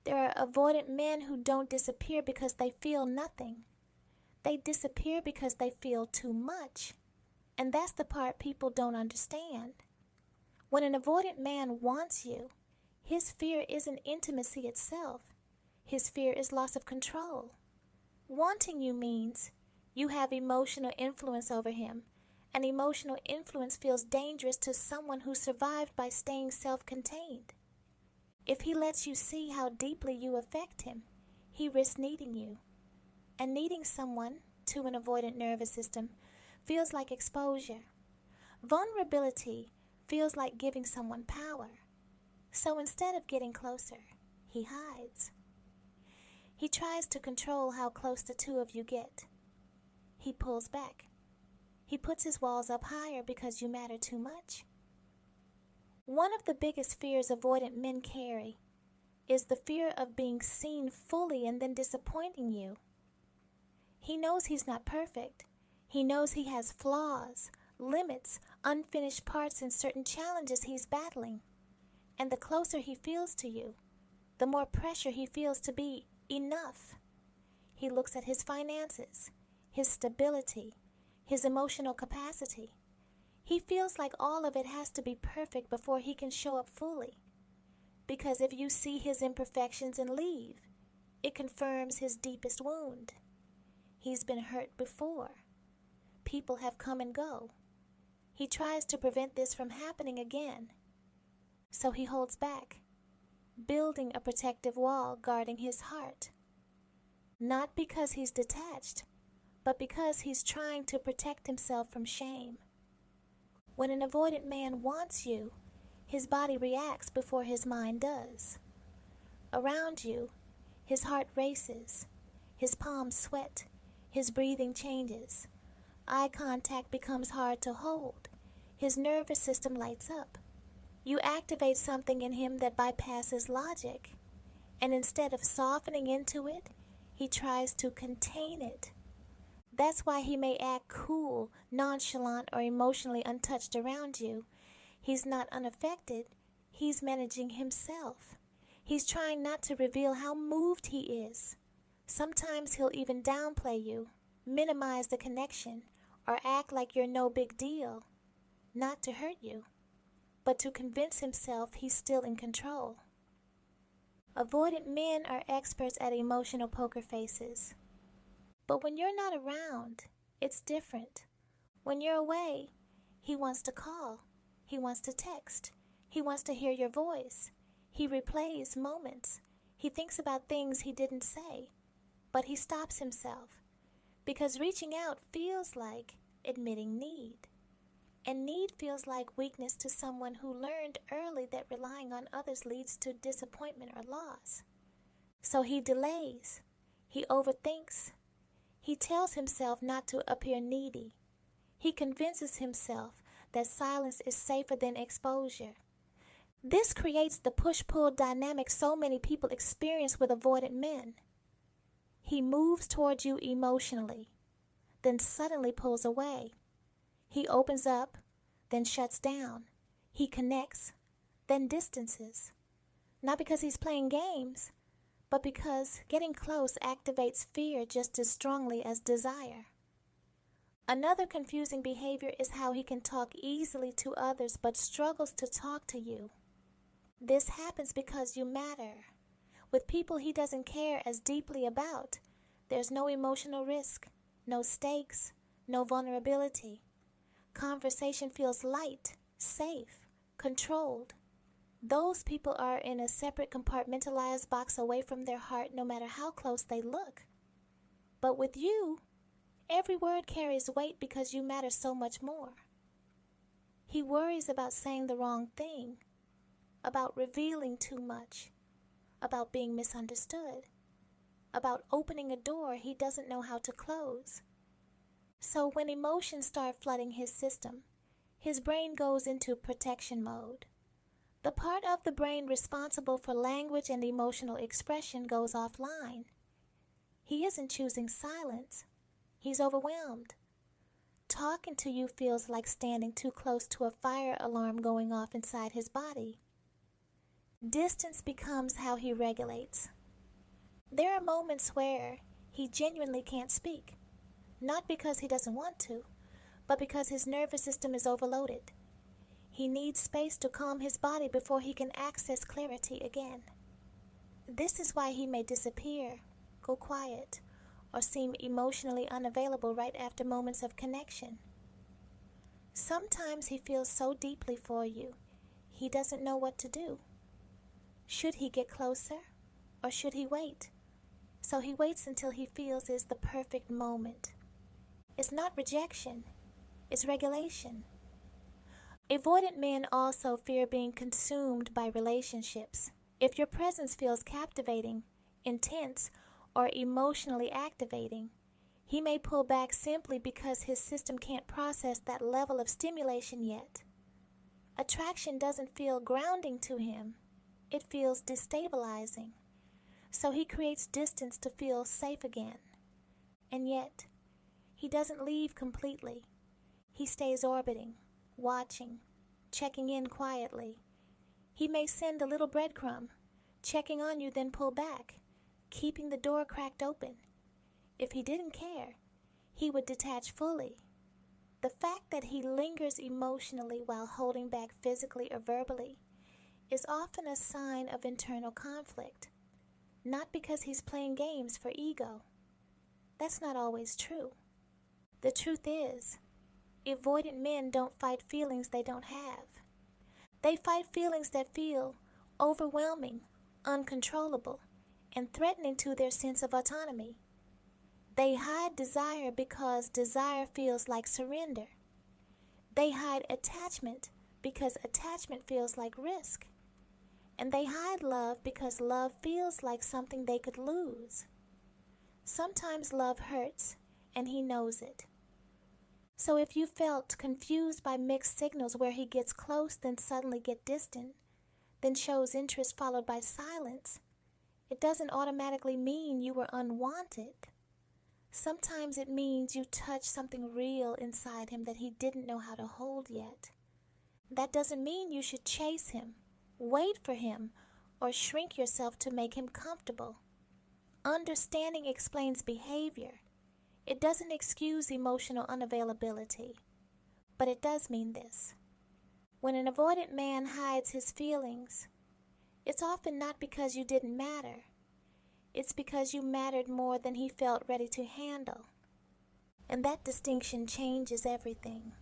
There are avoidant men who don't disappear because they feel nothing. They disappear because they feel too much. And that's the part people don't understand. When an avoidant man wants you, his fear isn't intimacy itself. His fear is loss of control. Wanting you means you have emotional influence over him, and emotional influence feels dangerous to someone who survived by staying self-contained. If he lets you see how deeply you affect him, he risks needing you. And needing someone, to an avoidant nervous system, feels like exposure. Vulnerability feels like giving someone power. So instead of getting closer, he hides. He tries to control how close the two of you get. He pulls back. He puts his walls up higher because you matter too much. One of the biggest fears avoidant men carry is the fear of being seen fully and then disappointing you. He knows he's not perfect. He knows he has flaws, limits, unfinished parts, and certain challenges he's battling. And the closer he feels to you, the more pressure he feels to be enough. He looks at his finances, his stability, his emotional capacity. He feels like all of it has to be perfect before he can show up fully. Because if you see his imperfections and leave, it confirms his deepest wound. He's been hurt before. People have come and go. He tries to prevent this from happening again. So he holds back, building a protective wall guarding his heart. Not because he's detached, but because he's trying to protect himself from shame. When an avoidant man wants you, his body reacts before his mind does. Around you, his heart races, his palms sweat, his breathing changes. Eye contact becomes hard to hold. His nervous system lights up. You activate something in him that bypasses logic. And instead of softening into it, he tries to contain it. That's why he may act cool, nonchalant, or emotionally untouched around you. He's not unaffected. He's managing himself. He's trying not to reveal how moved he is. Sometimes he'll even downplay you, minimize the connection, or act like you're no big deal. Not to hurt you, but to convince himself he's still in control. Avoidant men are experts at emotional poker faces. But when you're not around, it's different. When you're away, he wants to call. He wants to text. He wants to hear your voice. He replays moments. He thinks about things he didn't say. But he stops himself because reaching out feels like admitting need. And need feels like weakness to someone who learned early that relying on others leads to disappointment or loss. So he delays. He overthinks. He tells himself not to appear needy. He convinces himself that silence is safer than exposure. This creates the push-pull dynamic so many people experience with avoidant men. He moves towards you emotionally, then suddenly pulls away. He opens up, then shuts down. He connects, then distances. Not because he's playing games, but because getting close activates fear just as strongly as desire. Another confusing behavior is how he can talk easily to others but struggles to talk to you. This happens because you matter. With people he doesn't care as deeply about, there's no emotional risk, no stakes, no vulnerability. Conversation feels light, safe, controlled. Those people are in a separate compartmentalized box away from their heart no matter how close they look. But with you, every word carries weight because you matter so much more. He worries about saying the wrong thing, about revealing too much, about being misunderstood, about opening a door he doesn't know how to close. So when emotions start flooding his system, his brain goes into protection mode. The part of the brain responsible for language and emotional expression goes offline. He isn't choosing silence. He's overwhelmed. Talking to you feels like standing too close to a fire alarm going off inside his body. Distance becomes how he regulates. There are moments where he genuinely can't speak, not because he doesn't want to, but because his nervous system is overloaded. He needs space to calm his body before he can access clarity again. This is why he may disappear, go quiet, or seem emotionally unavailable right after moments of connection. Sometimes he feels so deeply for you, he doesn't know what to do. Should he get closer, or should he wait? So he waits until he feels is the perfect moment. It's not rejection, it's regulation. Avoidant men also fear being consumed by relationships. If your presence feels captivating, intense, or emotionally activating, he may pull back simply because his system can't process that level of stimulation yet. Attraction doesn't feel grounding to him. It feels destabilizing. So he creates distance to feel safe again. And yet, he doesn't leave completely. He stays orbiting, watching, checking in quietly. He may send a little breadcrumb, checking on you, then pull back, keeping the door cracked open. If he didn't care, he would detach fully. The fact that he lingers emotionally while holding back physically or verbally is often a sign of internal conflict, not because he's playing games for ego. That's not always true. The truth is, avoidant men don't fight feelings they don't have. They fight feelings that feel overwhelming, uncontrollable, and threatening to their sense of autonomy. They hide desire because desire feels like surrender. They hide attachment because attachment feels like risk. And they hide love because love feels like something they could lose. Sometimes love hurts, and he knows it. So if you felt confused by mixed signals where he gets close then suddenly get distant, then shows interest followed by silence, it doesn't automatically mean you were unwanted. Sometimes it means you touched something real inside him that he didn't know how to hold yet. That doesn't mean you should chase him, wait for him, or shrink yourself to make him comfortable. Understanding explains behavior. It doesn't excuse emotional unavailability, but it does mean this. When an avoidant man hides his feelings, it's often not because you didn't matter. It's because you mattered more than he felt ready to handle. And that distinction changes everything.